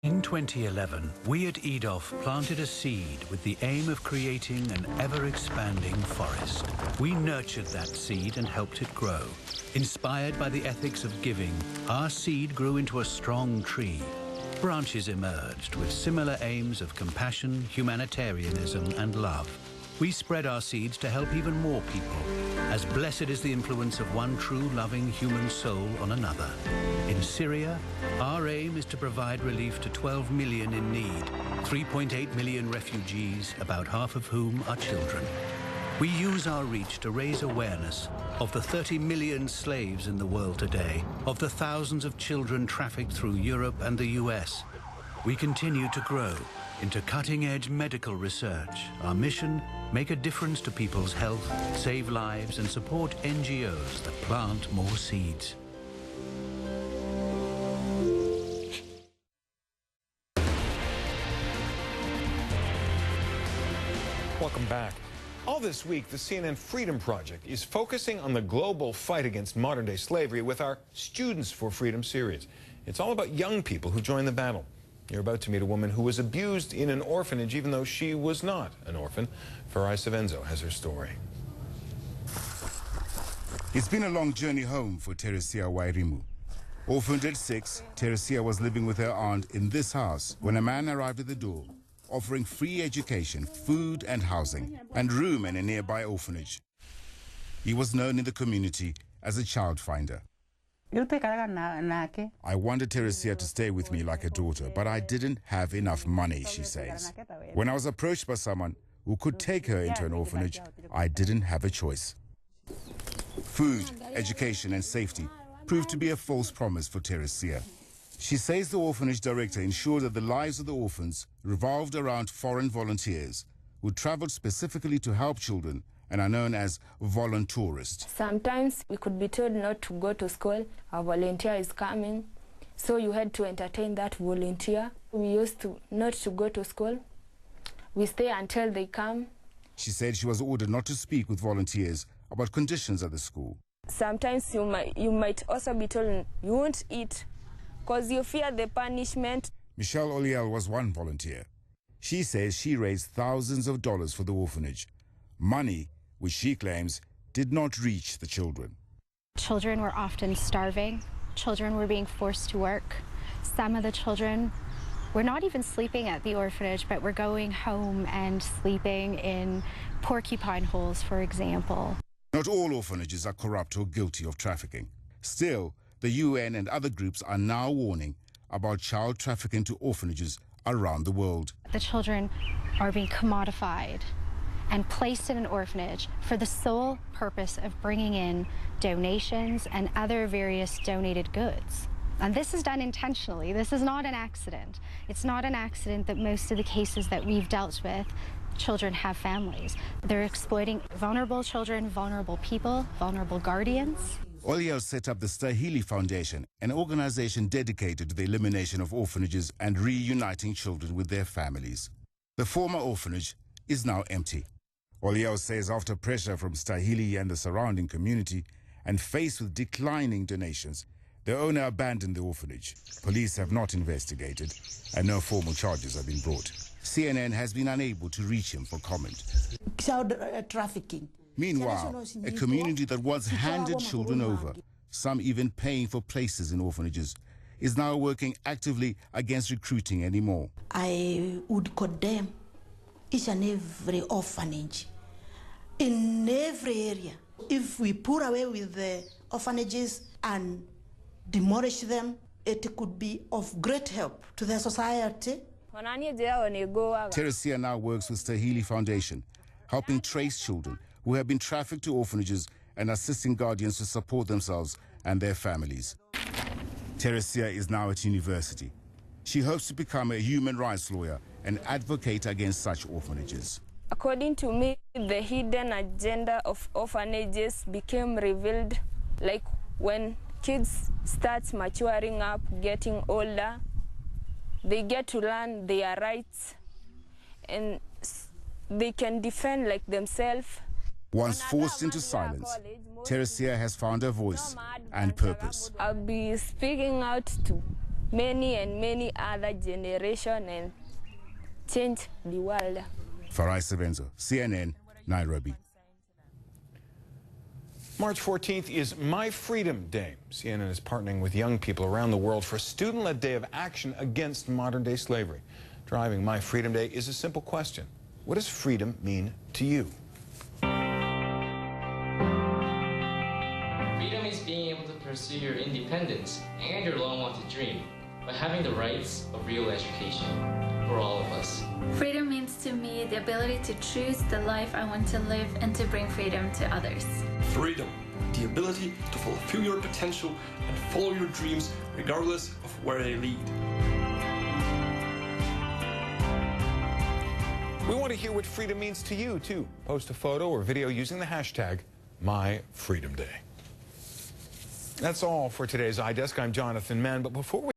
In 2011, we at EDOF planted a seed with the aim of creating an ever-expanding forest. We nurtured that seed and helped it grow. Inspired by the ethics of giving, our seed grew into a strong tree. Branches emerged with similar aims of compassion, humanitarianism, and love. We spread our seeds to help even more people, as blessed is the influence of one true loving human soul on another. In Syria, our aim is to provide relief to 12 million in need, 3.8 million refugees, about half of whom are children. We use our reach to raise awareness of the 30 million slaves in the world today, of the thousands of children trafficked through Europe and the US. We continue to grow into cutting-edge medical research. Our mission, make a difference to people's health, save lives, and support NGOs that plant more seeds. Welcome back. All this week, the CNN Freedom Project is focusing on the global fight against modern-day slavery with our Students for Freedom series. It's all about young people who join the battle. You're about to meet a woman who was abused in an orphanage even though she was not an orphan. Farai Savenzo has her story. It's been a long journey home for Teresia Wairimu. Orphaned at 6, Teresia was living with her aunt in this house when a man arrived at the door, offering free education, food and housing, and room in a nearby orphanage. He was known in the community as a child finder. I wanted Teresia to stay with me like a daughter, but I didn't have enough money, she says. When I was approached by someone who could take her into an orphanage, I didn't have a choice. Food, education and safety proved to be a false promise for Teresia. She says the orphanage director ensured that the lives of the orphans revolved around foreign volunteers who traveled specifically to help children and are known as voluntourists. Sometimes we could be told not to go to school, a volunteer is coming, so you had to entertain that volunteer. We used to not to go to school. We stay until they come. She said she was ordered not to speak with volunteers about conditions at the school. Sometimes you might also be told you won't eat because you fear the punishment. Michelle Oliel was one volunteer. She says she raised thousands of dollars for the orphanage, money which she claims did not reach the children. Children were often starving. Children were being forced to work. Some of the children were not even sleeping at the orphanage, but were going home and sleeping in porcupine holes, for example. Not all orphanages are corrupt or guilty of trafficking. Still, the UN and other groups are now warning about child trafficking to orphanages around the world. The children are being commodified and placed in an orphanage for the sole purpose of bringing in donations and other various donated goods. And this is done intentionally. This is not an accident. It's not an accident that most of the cases that we've dealt with, children have families. They're exploiting vulnerable children, vulnerable people, vulnerable guardians. Oliel set up the Stahili Foundation, an organization dedicated to the elimination of orphanages and reuniting children with their families. The former orphanage is now empty. Oliel says after pressure from Stahili and the surrounding community and faced with declining donations, the owner abandoned the orphanage. Police have not investigated and no formal charges have been brought. CNN has been unable to reach him for comment. Child trafficking. Meanwhile, a community that once handed children over, some even paying for places in orphanages, is now working actively against recruiting anymore. I would condemn each and every orphanage in every area. If we put away with the orphanages and demolish them, it could be of great help to the society. Teresia now works with Stahili Foundation, helping trace children who have been trafficked to orphanages and assisting guardians to support themselves and their families. Teresia is now at university. She hopes to become a human rights lawyer and advocate against such orphanages. According to me, the hidden agenda of orphanages became revealed like when kids start maturing up, getting older, they get to learn their rights and they can defend like themselves. Once forced into silence, Teresia has found her voice and purpose. I'll be speaking out to many and many other generations and change the world. Farai Sevenzo, CNN, Nairobi. March 14th is My Freedom Day. CNN is partnering with young people around the world for a student-led day of action against modern-day slavery. Driving My Freedom Day is a simple question. What does freedom mean to you? Freedom is being able to pursue your independence and your long-wanted dream by having the rights of real education for all of us. Freedom means to me the ability to choose the life I want to live and to bring freedom to others. Freedom, the ability to fulfill your potential and follow your dreams regardless of where they lead. We want to hear what freedom means to you, too. Post a photo or video using the hashtag MyFreedomDay. That's all for today's iDesk. I'm Jonathan Mann, but before we